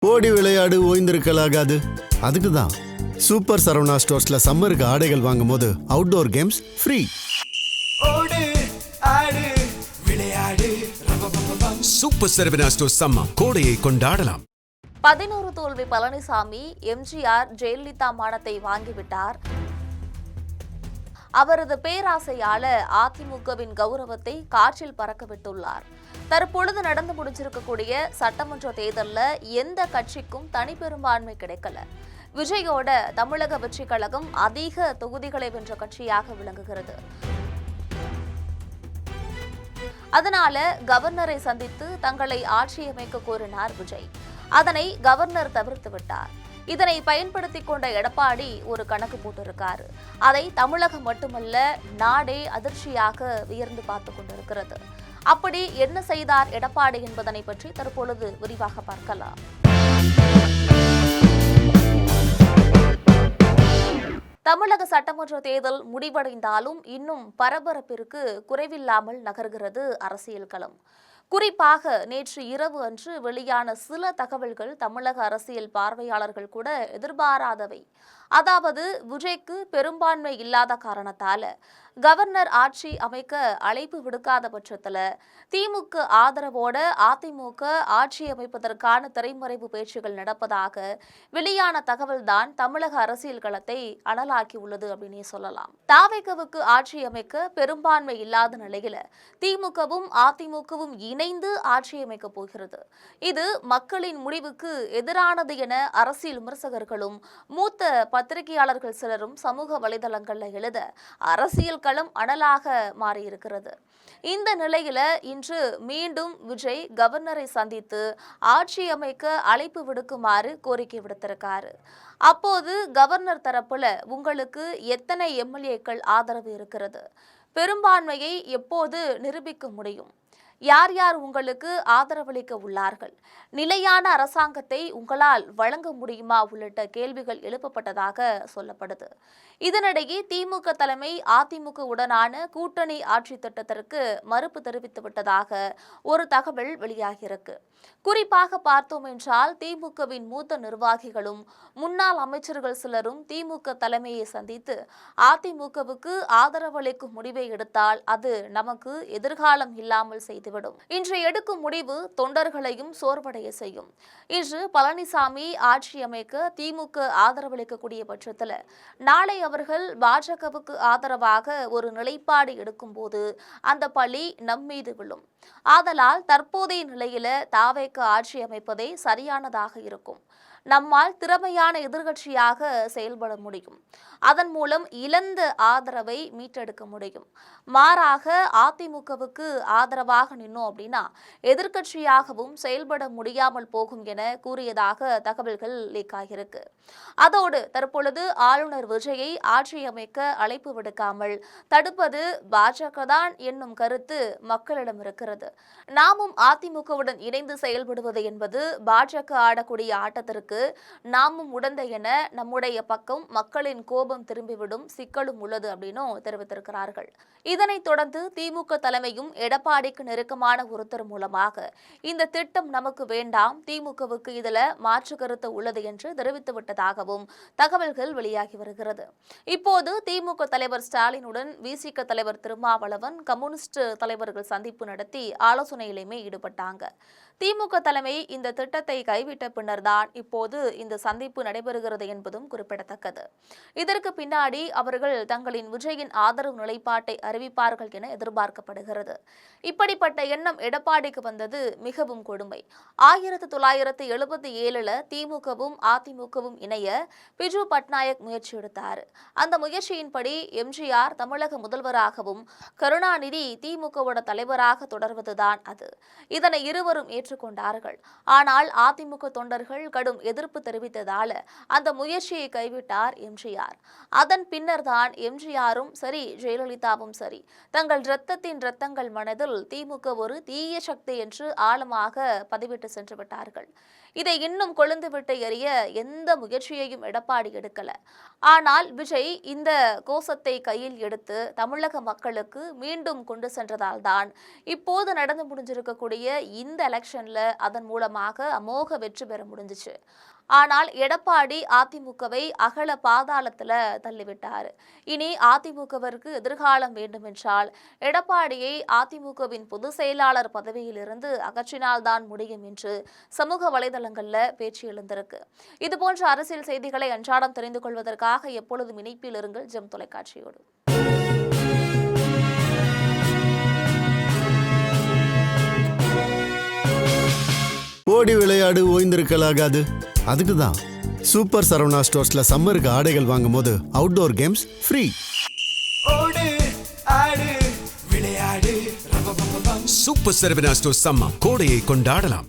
ஓடி விளையாடு ஓய்ந்திருக்கலாகாது. அதுக்கு தான் சூப்பர் சரவணா ஸ்டோர்ஸ்ல சம்மருக்கு ஆடைகள் வாங்கும் போது outdoor games free. Super Saravana stores summer கோடையை கொண்டாடலாம். 11 தோல்வி பழனிசாமி எம்ஜிஆர் ஜெயலலிதா மானத்தை வாங்கிவிட்டார். அவரது பேராசையால அதிமுகவின் கௌரவத்தை காற்றில் பறக்க விட்டுள்ளார். தற்பொழுது நடந்து முடிஞ்சிருக்கக்கூடிய சட்டமன்ற தேர்தல்ல எந்த கட்சிக்கும் தனிப்பெரும்பான்மை கிடைக்கல. விஜயோட தமிழக வெற்றி கழகம் அதிக தொகுதிகளை வென்ற கட்சியாக விளங்குகிறது. அதனால கவர்னரை சந்தித்து தங்களை ஆட்சியமைக்க கோரினார் விஜய். அதனை கவர்னர் தவிர்த்து விட்டார். இதனை பயன்படுத்திக் கொண்ட எடப்பாடி ஒரு கணக்கு போட்டிருக்காரு. அதை தமிழகம் மட்டுமல்ல நாடே அதிர்ச்சியாக வியர்ந்து பார்த்து கொண்டிருக்கிறது. அப்படி என்ன செய்தார் எடப்பாடி என்பதனை பற்றி தற்பொழுது விரிவாக பார்க்கலாம். தமிழக சட்டமன்ற தேர்தல் முடிவடைந்தாலும் இன்னும் பரபரப்பிற்கு குறைவில்லாமல் நகர்கிறது அரசியல் களம். குறிப்பாக நேற்று இரவு அன்று வெளியான சில தகவல்கள் தமிழக அரசியல் பார்வையாளர்கள் கூட எதிர்பாராதவை. அதாவது விஜய்க்கு பெரும்பான்மை இல்லாத காரணத்தால கவர்னர் ஆட்சி அமைக்க அழைப்பு விடுக்காத பட்சத்துல திமுக ஆதரவோட அதிமுக ஆட்சி அமைப்பதற்கான திரைமறைவு பேச்சுகள் நடப்பதாக வெளியான தகவல்தான் தமிழக அரசியல் களத்தை அனலாக்கியுள்ளது அப்படின்னே சொல்லலாம். தாவேகவுக்கு ஆட்சி அமைக்க பெரும்பான்மை இல்லாத நிலையில திமுகவும் அதிமுகவும் இணைந்து ஆட்சி அமைக்க போகிறது. இது மக்களின் முடிவுக்கு எதிரானது என அரசியல் விமர்சகர்களும் மூத்த பத்திரிகையாளர்கள் சிலரும் சமூக வலைதளங்கள்ல எழுத அரசியல் களம் அனலாக மாறியிருக்கிறது. இந்த நிலையில இன்று மீண்டும் விஜய் கவர்னரை சந்தித்து ஆட்சி அமைக்க அழைப்பு விடுக்குமாறு கோரிக்கை விடுத்திருக்காரு. அப்போது கவர்னர் தரப்புல உங்களுக்கு எத்தனை எம்எல்ஏக்கள் ஆதரவு இருக்கிறது, பெரும்பான்மையை எப்போது நிரூபிக்க முடியும், யார் யார் உங்களுக்கு ஆதரவளிக்க உள்ளார்கள், நிலையான அரசாங்கத்தை உங்களால் வழங்க முடியுமா உள்ளிட்ட கேள்விகள் எழுப்பப்பட்டதாக சொல்லப்படுது. இதனிடையே திமுக தலைமை அதிமுக உடனான கூட்டணி ஆட்சி திட்டத்திற்கு மறுப்பு தெரிவித்து விட்டதாக ஒரு தகவல் வெளியாகியிருக்கு. குறிப்பாக பார்த்தோம் என்றால் திமுகவின் மூத்த நிர்வாகிகளும் முன்னாள் அமைச்சர்கள் சிலரும் திமுக தலைமையை சந்தித்து அதிமுகவுக்கு ஆதரவளிக்கும் முடிவை எடுத்தால் அது நமக்கு எதிர்காலம் இல்லாமல் செய்துவிடும். இன்று எடுக்கும் முடிவு தொண்டர்களையும் சோர்வடைய செய்யும். இன்று பழனிசாமி ஆட்சி அமைக்க திமுக ஆதரவளிக்கக்கூடிய பட்சத்தில் நாளை அவர்கள் பாஜகவுக்கு ஆதரவாக ஒரு நிலைப்பாடு எடுக்கும் போது அந்த பழி நம் மீது விழும். ஆதலால் தற்போதைய நிலையில தாவேக ஆட்சி அமைப்பதே சரியானதாக இருக்கும். நம்மால் திறமையான எதிர்க்கட்சியாக செயல்பட முடியும். அதன் மூலம் இழந்த ஆதரவை மீட்டெடுக்க முடியும். மாறாக அதிமுகவுக்கு ஆதரவாக நின்னோம் அப்படின்னா எதிர்க்கட்சியாகவும் செயல்பட முடியாமல் போகும் என கூறியதாக தகவல்கள் லீக் ஆகியிருக்கு. அதோடு தற்பொழுது ஆளுநர் விஜயை ஆட்சி அமைக்க அழைப்பு விடுக்காமல் தடுப்பது பாஜக தான் என்னும் கருத்து மக்களிடம் இருக்கிறது. நாமும் அதிமுகவுடன் இணைந்து செயல்படுவது என்பது பாஜக ஆடக்கூடிய ஆட்டத்திற்கு நாமும் உடந்தை என நம்முடைய பக்கம் மக்களின் கோபம் திரும்பிவிடும் சிக்கலும் உள்ளது அப்படின்னும் தெரிவித்திருக்கிறார்கள். இதனைத் தொடர்ந்து திமுக தலைமையும் எடப்பாடிக்கு நெருக்கமான ஒருத்தர் மூலமாக இந்த திட்டம் நமக்கு வேண்டாம், திமுகவுக்கு இதுல மாற்று கருத்து உள்ளது என்று தெரிவித்து விட்டதாகவும் தகவல்கள் வெளியாகி வருகிறது. இப்போது திமுக தலைவர் ஸ்டாலினுடன் விசிக தலைவர் திருமாவளவன் கம்யூனிஸ்ட் தலைவர்கள் சந்திப்பு நடத்தி ஆலோசனையிலுமே ஈடுபட்டாங்க. திமுக தலைமை இந்த திட்டத்தை கைவிட்ட பின்னர் தான் இப்போது இந்த சந்திப்பு நடைபெறுகிறது என்பதும் குறிப்பிடத்தக்கது. இதற்கு பின்னாடி அவர்கள் தங்களின் விஜயின் ஆதரவு நிலைப்பாட்டை அறிவிப்பார்கள் என எதிர்பார்க்கப்படுகிறது. இப்படிப்பட்ட எண்ணம் எடப்பாடிக்கு வந்தது மிகவும் கொடுமை. 1977 திமுகவும் அதிமுகவும் இணைய பிஜு பட்நாயக் முயற்சி எடுத்தார். அந்த முயற்சியின்படி எம்ஜிஆர் தமிழக முதல்வராகவும் கருணாநிதி திமுகவோட தலைவராக தொடர்வதுதான் அது. இதனை இருவரும் ஏற்றுக்கொண்டார்கள். ஆனால் அதிமுக தொண்டர்கள் கடும் எதிர்ப்பு தெரிவித்ததால அந்த முயற்சியை கைவிட்டார் எம்ஜிஆர். அதன் பின்னர் தான் எம்ஜிஆரும் சரி ஜெயலலிதாவும் சரி தங்கள் இரத்தங்கள் மனதில் திமுக ஒரு தீய சக்தி என்று ஆழமாக பதிவிட்டு சென்று விட்டார்கள். இதை இன்னும் கொழுந்துவிட்டு எறிய எந்த முயற்சியையும் எடப்பாடி எடுக்கல. ஆனால் விஜய் இந்த கோஷத்தை கையில் எடுத்து தமிழக மக்களுக்கு மீண்டும் கொண்டு சென்றதால் தான் இப்போது நடந்து முடிஞ்சிருக்கக்கூடிய இந்த எலெக்ஷன்ல அதன் மூலமாக அமோக வெற்றி பெற முடிஞ்சிச்சு. ஆனால் எடப்பாடி அதிமுகவை அகல பாதாளத்துல தள்ளிவிட்டார். இனி அதிமுகவிற்கு எதிர்காலம் வேண்டுமென்றால் எடப்பாடியை அதிமுகவின் பொதுச் செயலாளர் பதவியிலிருந்து அகற்றினால்தான் முடியும் என்று சமூக வலைதளங்கள்ல பேச்சு எழுந்திருக்கு. இதுபோன்ற அரசியல் செய்திகளை அன்றாடம் தெரிந்து கொள்வதற்காக எப்பொழுதும் இணைப்பில் இருங்கள் ஜெம் தொலைக்காட்சியோடு. ஓடி விளையாடு ஓய்ந்திருக்கலாகாது. அதுக்கு தான் சூப்பர் சரவணா ஸ்டோர்ஸ்ல சம்மருக்கு ஆடைகள் வாங்கும் போது outdoor games free. Super Saravana stores summer கோடையை கொண்டாடலாம்.